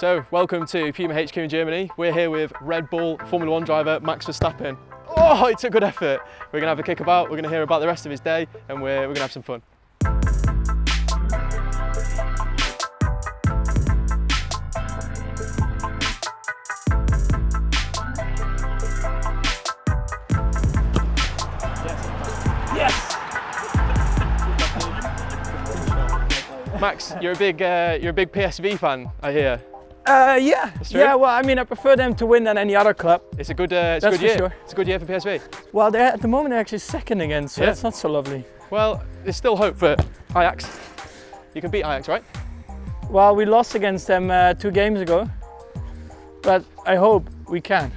So, welcome to Puma HQ in Germany. We're here with Red Bull Formula 1 driver Max Verstappen. Oh, it's a good effort. We're going to have a kick about, we're going to hear about the rest of his day, and we're going to have some fun. Yes! Max, you're a big PSV fan, I hear. Yeah. Well, I mean, I prefer them to win than any other club. It's a good year. Sure. It's a good year for PSV. Well, at the moment they're actually second again, so that's not so lovely. Well, there's still hope for Ajax. You can beat Ajax, right? Well, we lost against them 2 games ago, but I hope we can.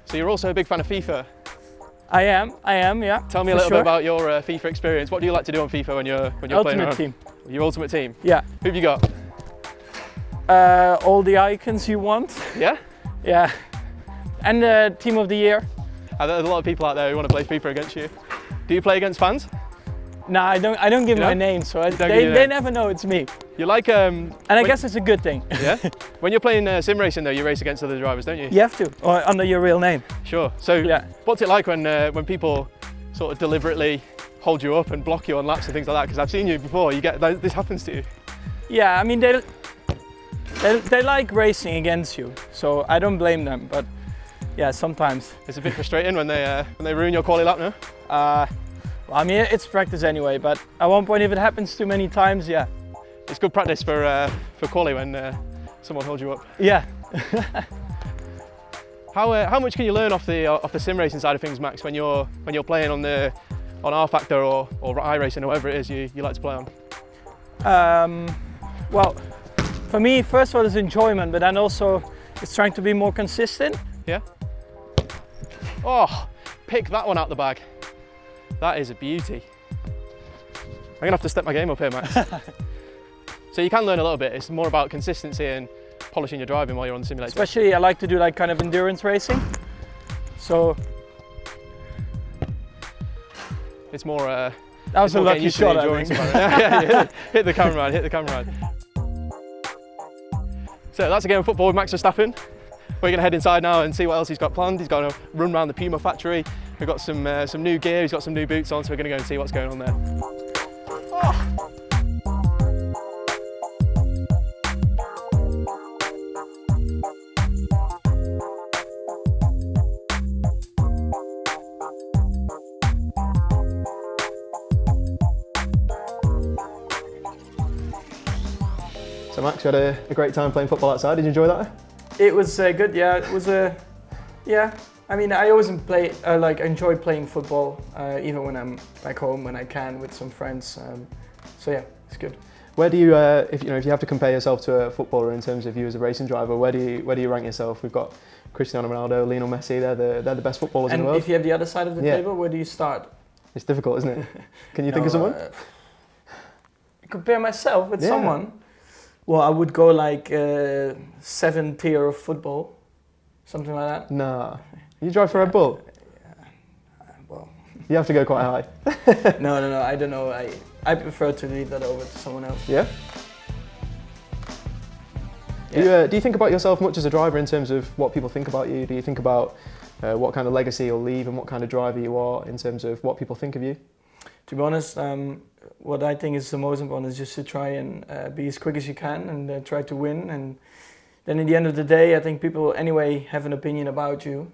So you're also a big fan of FIFA. I am, yeah. Tell me a little bit about your FIFA experience. What do you like to do on FIFA when you're playing around? Ultimate Team. Your ultimate team? Yeah. Who've you got? All the icons you want. Yeah? Yeah. And the Team of the Year. There's a lot of people out there who want to play FIFA against you. Do you play against fans? No, I don't give my name, so they never know it's me. You like and I guess it's a good thing. Yeah. When you're playing sim racing though, you race against other drivers, don't you? You have to, or under your real name. Sure. So what's it like when people sort of deliberately hold you up and block you on laps and things like that? Because I've seen you before. This happens to you. Yeah, I mean they like racing against you, so I don't blame them. But yeah, sometimes it's a bit frustrating when they ruin your quali lap, no? Well, I mean, it's practice anyway, but at one point, if it happens too many times, yeah. It's good practice for quali when someone holds you up. Yeah. How much can you learn off the sim racing side of things, Max, when you're playing on R Factor or iRacing or whatever it is you like to play on? Well, for me, first of all, it's enjoyment, but then also it's trying to be more consistent. Yeah. Oh, pick that one out the bag. That is a beauty. I'm gonna have to step my game up here, Max. So you can learn a little bit. It's more about consistency and polishing your driving while you're on the simulator. Especially, I like to do like kind of endurance racing. So it's more. That was a lucky shot. Yeah, hit the camera, hit the camera. So that's a game of football with Max Verstappen. We're going to head inside now and see what else he's got planned. He's going to run around the Puma factory. We've got some new gear, he's got some new boots on, so we're going to go and see what's going on there. Oh. So Max, you had a great time playing football outside. Did you enjoy that? It was good, yeah. It was yeah. I mean, I always enjoy playing football, even when I'm back home when I can with some friends. So yeah, it's good. Where do you, if you have to compare yourself to a footballer in terms of you as a racing driver, where do you rank yourself? We've got Cristiano Ronaldo, Lionel Messi. They're the best footballers in the world. And if you have the other side of the table, where do you start? It's difficult, isn't it? Can you think of someone? Compare myself with someone. Well, I would go like 7th tier of football, something like that. Nah. You drive for Red Bull? Well, you have to go quite high. No, I don't know. I prefer to leave that over to someone else. Yeah? Do you think about yourself much as a driver in terms of what people think about you? Do you think about what kind of legacy you'll leave and what kind of driver you are in terms of what people think of you? To be honest, what I think is the most important is just to try and be as quick as you can and try to win. And then at the end of the day, I think people anyway have an opinion about you.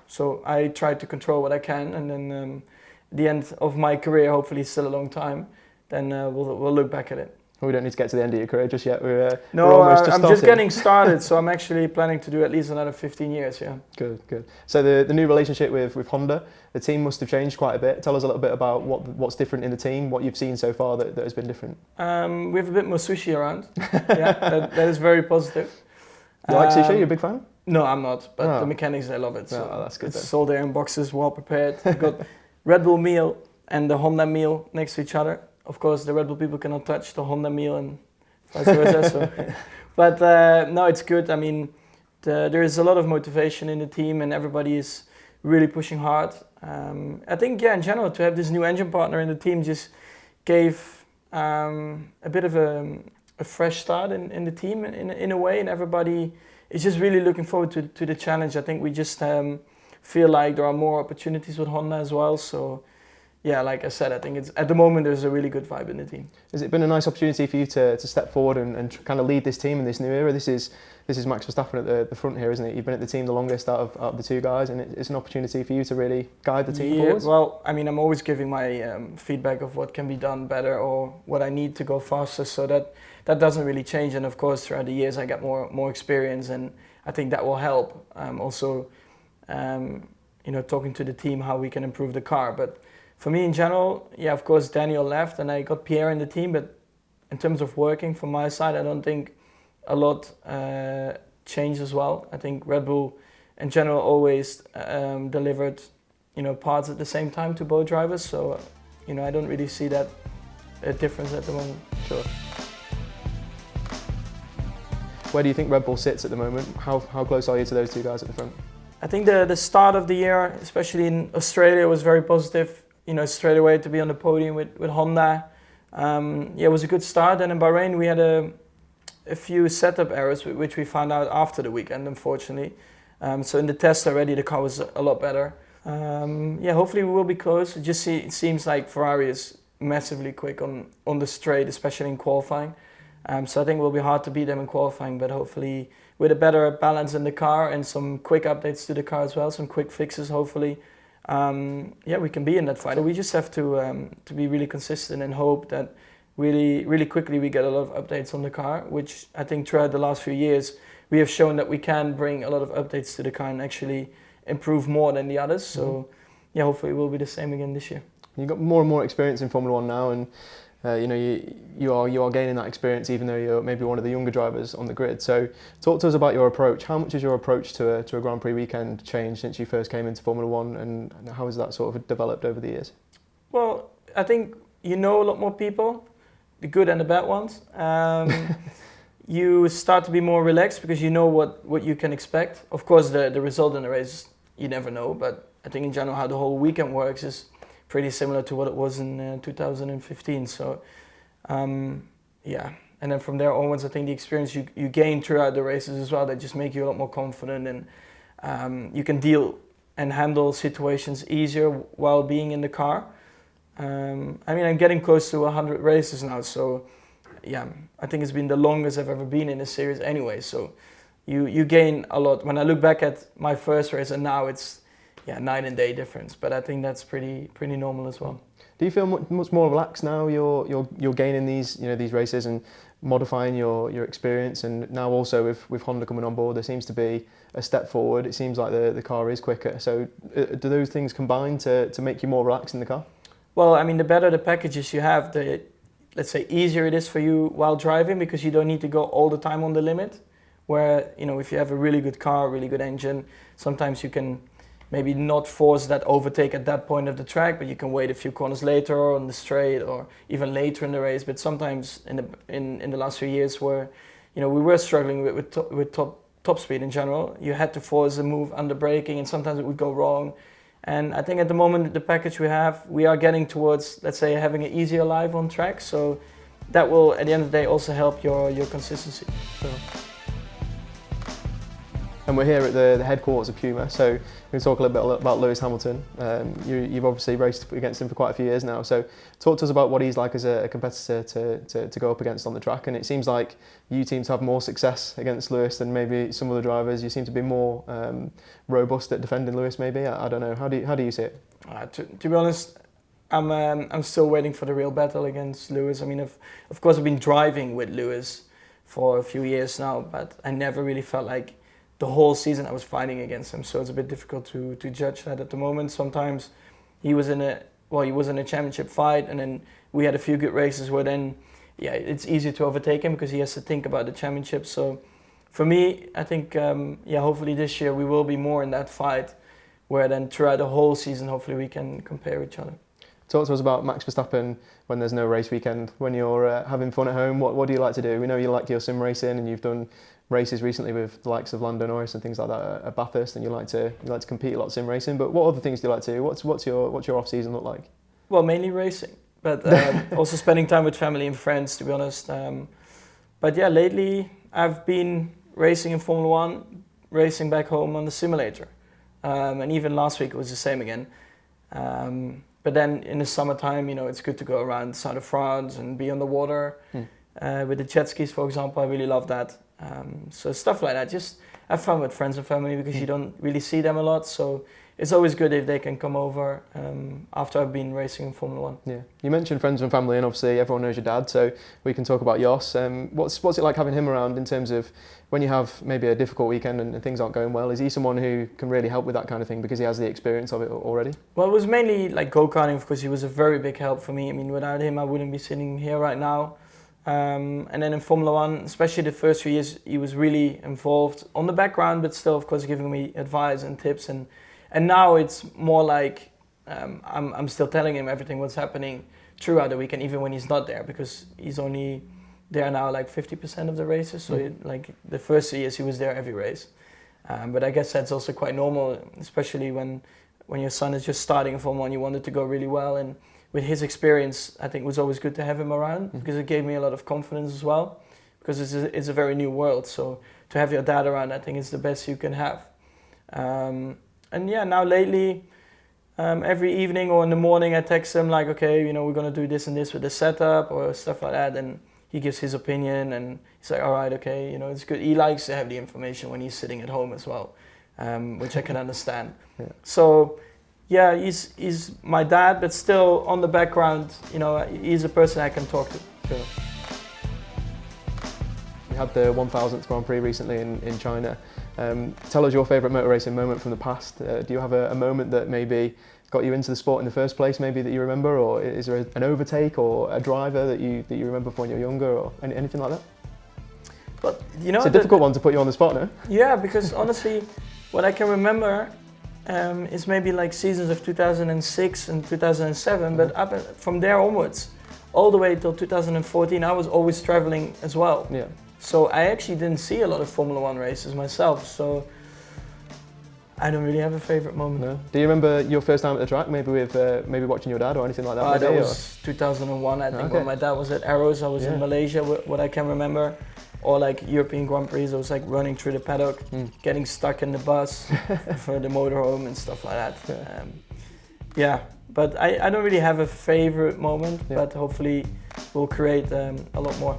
So I try to control what I can, and then at the end of my career, hopefully still a long time, then we'll look back at it. Well, we don't need to get to the end of your career just yet. We're almost I'm just getting started, so I'm actually planning to do at least another 15 years, yeah. Good. So the new relationship with Honda, the team must have changed quite a bit. Tell us a little bit about what's different in the team, what you've seen so far that has been different. We have a bit more sushi around. Yeah, that is very positive. You like sushi? You're a big fan? No, I'm not, but the mechanics, they love it. So that's good. It's sold there in boxes, well prepared. We've got Red Bull meal and the Honda meal next to each other. Of course, the Red Bull people cannot touch the Honda meal and vice versa. So. But no, it's good. I mean, there is a lot of motivation in the team and everybody is really pushing hard. I think, in general, to have this new engine partner in the team just gave a bit of a a fresh start in the team in a way, and everybody is just really looking forward to the challenge. I think we just feel like there are more opportunities with Honda as well. So yeah, like I said, I think it's at the moment there's a really good vibe in the team. Has it been a nice opportunity for you to step forward and kind of lead this team in this new era? This is Max Verstappen at the front here, isn't it? You've been at the team the longest out of the two guys, and it's an opportunity for you to really guide the team forwards. Well, I mean, I'm always giving my feedback of what can be done better or what I need to go faster, so that doesn't really change. And of course, throughout the years, I get more experience, and I think that will help. Also, talking to the team how we can improve the car. But for me in general, yeah, of course, Daniel left and I got Pierre in the team, but in terms of working from my side, I don't think a lot changed as well. I think Red Bull in general always delivered, parts at the same time to both drivers. So, I don't really see that difference at the moment. Sure. Where do you think Red Bull sits at the moment? How close are you to those two guys at the front? I think the start of the year, especially in Australia, was very positive. Straight away to be on the podium with Honda. It was a good start. And in Bahrain, we had a few setup errors, which we found out after the weekend, unfortunately. So in the test already, the car was a lot better. Hopefully we will be close. It seems like Ferrari is massively quick on the straight, especially in qualifying. So I think it will be hard to beat them in qualifying, but hopefully with a better balance in the car and some quick updates to the car as well, some quick fixes hopefully. We can be in that fight. So we just have to be really consistent and hope that really quickly we get a lot of updates on the car, which I think throughout the last few years we have shown that we can bring a lot of updates to the car and actually improve more than the others. So hopefully it will be the same again this year. You've got more and more experience in Formula One now, and you are gaining that experience even though you're maybe one of the younger drivers on the grid. So talk to us about your approach. How much has your approach to a Grand Prix weekend changed since you first came into Formula One, and how has that sort of developed over the years? Well, I think a lot more people, the good and the bad ones. You start to be more relaxed because you know what you can expect. Of course, the result in the race, you never know, but I think in general how the whole weekend works is pretty similar to what it was in 2015. So, and then from there onwards, I think the experience you gain throughout the races as well, that just make you a lot more confident, and you can deal and handle situations easier while being in the car. I'm getting close to 100 races now, so I think it's been the longest I've ever been in a series anyway. So you gain a lot. When I look back at my first race and now, it's night and day difference, but I think that's pretty normal as well. Do you feel much more relaxed now? You're gaining these races and modifying your experience, and now also with Honda coming on board, there seems to be a step forward. It seems like the car is quicker. So do those things combine to make you more relaxed in the car? Well, I mean, the better the packages you have, let's say easier it is for you while driving, because you don't need to go all the time on the limit. Where if you have a really good car, really good engine, sometimes you can maybe not force that overtake at that point of the track, but you can wait a few corners later or on the straight or even later in the race. But sometimes in the last few years where we were struggling with top speed in general, you had to force a move under braking and sometimes it would go wrong. And I think at the moment the package we are getting towards, let's say, having an easier life on track. So that will at the end of the day also help your consistency. So. And we're here at the headquarters of Puma, so we'll talk a little bit about Lewis Hamilton. You've obviously raced against him for quite a few years now, so talk to us about what he's like as a competitor to go up against on the track. And it seems like you seem to have more success against Lewis than maybe some other drivers. You seem to be more robust at defending Lewis, maybe. I don't know. How do you see it? To be honest, I'm still waiting for the real battle against Lewis. I mean, of course I've been driving with Lewis for a few years now, but I never really felt like the whole season I was fighting against him, so it's a bit difficult to judge that at the moment. Sometimes he was in a championship fight, and then we had a few good races where then it's easy to overtake him because he has to think about the championship. So for me, I think hopefully this year we will be more in that fight, where then throughout the whole season hopefully we can compare each other. Talk to us about Max Verstappen when there's no race weekend, when you're having fun at home. What do you like to do? We know you like your sim racing, and you've done races recently with the likes of Lando Norris and things like that at Bathurst, and you like to compete a lot sim racing. But what other things do you like to do? What's your off season look like? Well, mainly racing, but also spending time with family and friends. To be honest, But yeah, lately I've been racing in Formula One, racing back home on the simulator. And even last week it was the same again. But then in the summertime, you know, it's good to go around the south of France and be on the water. With the jet skis, for example, I really love that. So stuff like that, just have fun with friends and family because you don't really see them a lot. So it's always good if they can come over after I've been racing in Formula One. Yeah, you mentioned friends and family, and obviously everyone knows your dad, so we can talk about Jos. What's it like having him around in terms of when you have maybe a difficult weekend and things aren't going well? Is he someone who can really help with that kind of thing because he has the experience of it already? Well, it was mainly like go-karting because he was a very big help for me. I mean, without him, I wouldn't be sitting here right now. And then in Formula One, especially the first few years, he was really involved on the background, but still, of course, giving me advice and tips. And now it's more like I'm still telling him everything what's happening throughout the weekend, even when he's not there, because he's only there now like 50% of the races. So like the first years he was there every race. But I guess that's also quite normal, especially when your son is just starting in Formula One, you want it to go really well. And with his experience, I think it was always good to have him around because it gave me a lot of confidence as well, because it's a very new world. So to have your dad around, I think is the best you can have. And yeah, now lately, every evening or in the morning, I text him like, okay, you know, we're gonna do this and this with the setup or stuff like that, and he gives his opinion, and he's like, all right, okay, you know, it's good. He likes to have the information when he's sitting at home as well, which I can understand. Yeah. So, yeah, he's my dad, but still on the background, you know, he's a person I can talk to. Sure. You had the 1000th Grand Prix recently in China. Tell us your favourite motor racing moment from the past. Do you have a moment that maybe got you into the sport in the first place, maybe that you remember, or is there an overtake or a driver that you remember from when you were younger, or anything like that? But you know, it's a difficult one to put you on the spot, no? Yeah, because honestly, what I can remember is maybe like seasons of 2006 and 2007, but from there onwards, all the way till 2014, I was always traveling as well. Yeah. So I actually didn't see a lot of Formula One races myself, so I don't really have a favorite moment. No. Do you remember your first time at the track, maybe with maybe watching your dad or anything like that? That was 2001, I think, when my dad was at Arrows. I was in Malaysia, what I can remember. Or like European Grand Prix, I was like running through the paddock, getting stuck in the bus for the motorhome and stuff like that. Yeah, but I don't really have a favorite moment, but hopefully we'll create a lot more.